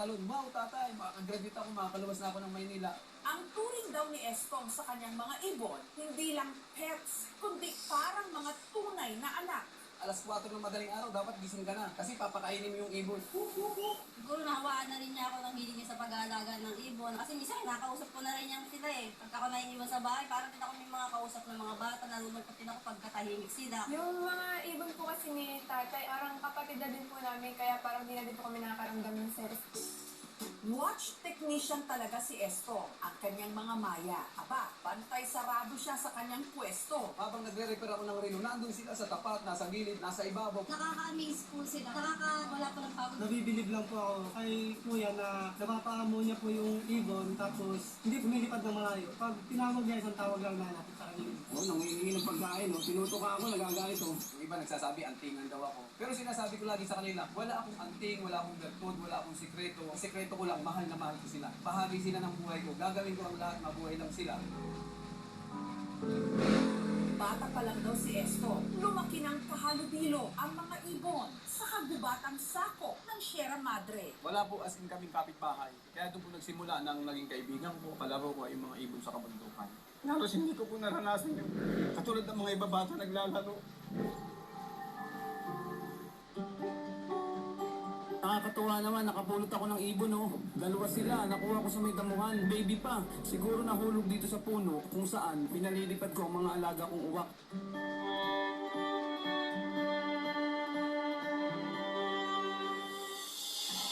Talon, wow, tatay, makakagraduate ako, makakalabas na ako ng Maynila. Ang turing daw ni Estong sa kanyang mga ibon, hindi lang pets, kundi parang mga tunay na anak. Alas 4 ng madaling araw, dapat gising ka na kasi papakainin mo yung ibon. Siguro nahawaan na rin niya ako ng hilig niya sa pag-aalaga ng ibon. Kasi minsan nakausap ko na rin niya sila eh. Pagka ako naiiwan sa bahay, parang din ako may mga kausap ng mga bata, nalulungkot din ako pagkatahimik sila. Yung mga ibon po kasi ni tatay, arang kapatid na din po namin, kaya parang di na din po kami nakakaramdam ng selos. Watch technician talaga si Estong, ang kanyang mga maya. Aba, bantay sarado siya sa kanyang pwesto. Habang nagre-repair ako ng relo, nandun sila sa tapat, nasa gilid, nasa ibabaw. Nakaka-amaze po sila. Wala pa ng pagod. Nabibilib lang po ako kay kuya na napapaamo niya po yung ibon tapos hindi pumilipad ng malayo. Pag tinawag niya, isang tawag lang nalapit sa kanila. Oo, nangihingi ng pagkain, no? Tinutuka ako, nagagalit, oh. Yung iba nagsasabi, antingan daw ako. Pero sinasabi ko lagi sa kanila, wala akong anting, wala akong bertod, wala akong sikreto. Ang sikreto ko lang, mahal na mahal ko sila. Bahagi sila ng buhay ko. Gagawin ko ang lahat, mabuhay lang sila. Bata pa lang daw si Estong, lumaki ng kahalubilo ang mga ibon sa kagubatang sako ng Sierra Madre. Wala po as in kaming kapitbahay. Kaya doon po nagsimula nang naging kaibigan ko, kalaro ko ay mga ibon sa kabundukan. Halos hindi ko po naranasan yung katulad ng mga iba bata naglalaro. Nakakatuwa naman, nakapulot ako ng ibon, oh. Dalawa sila, nakuha ko sa may damuhan, baby pa. Siguro nahulog dito sa puno kung saan pinalilipad ko ang mga alaga kong uwak.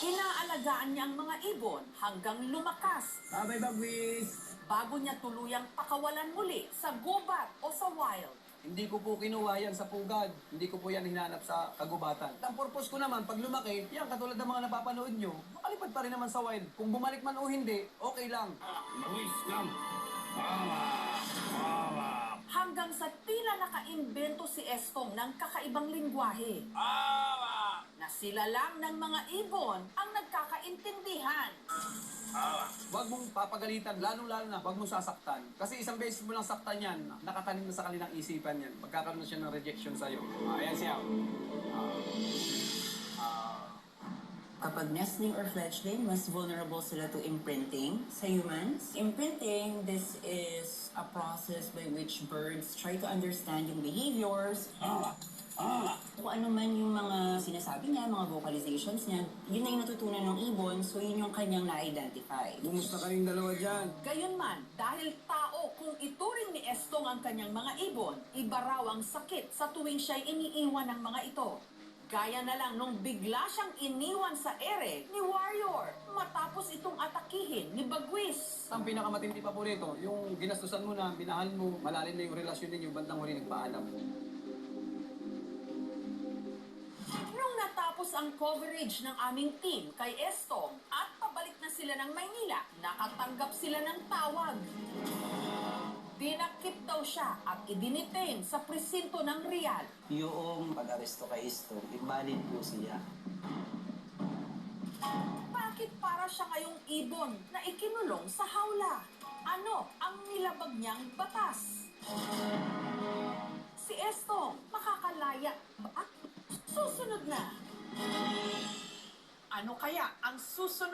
Inaalagaan niya ang mga ibon hanggang lumakas Abay, bagwis! bago niya tuluyang pakawalan muli sa gubat o sa wild. Hindi ko po kinuha yan sa pugad. Hindi ko po yan hinanap sa kagubatan. Ang purpose ko naman, pag lumaki, yan katulad ng mga napapanood nyo, makalipad pa rin naman sa wild. Kung bumalik man o hindi, okay lang. Hanggang sa tila nakaimbento si Estong ng kakaibang lingwahe. Na sila lang ng mga ibon ang nagkakaintindihan. Huwag mong papagalitan, lalong-lalo na, huwag mong sasaktan. Kasi isang beses mo lang saktan yan, nakatanim na sa kanilang isipan yan. Magkakaroon na siya ng rejection sa'yo. Ayan siya. Kapag nestling or fledgling, mas vulnerable sila to imprinting sa humans. Imprinting, this is a process by which birds try to understand yung behaviors. Kung ano man yung mga sinasabi niya, mga vocalizations niya, yun na yung natutunan ng ibon, so yun yung kanyang na-identify. Bumusta kayong dalawa dyan? Gayunman, dahil tao kung ituring ni Estong ang kanyang mga ibon, iba raw ang sakit sa tuwing siya'y iniiwan ng mga ito. Gaya na lang nung bigla siyang iniwan sa ere ni Warrior matapos itong atakihin ni Bagwis. Ang pinakamatindi pa po rito, yung ginastusan mo na, binahal mo, malalim na yung relasyon ninyo, bandang huli nagpaalam. Nung natapos ang coverage ng aming team kay Estong at pabalik na sila ng Maynila, nakatanggap sila ng tawag. Dinakip daw siya at idinitain sa presinto ng Real. Yung pag-aresto kay Estong, invalid po siya. Bakit para siya ngayong ibon na ikinulong sa hawla? Ano ang nilabag niyang batas? Si Estong makakalaya ba? Susunod na. Ano kaya ang susunod?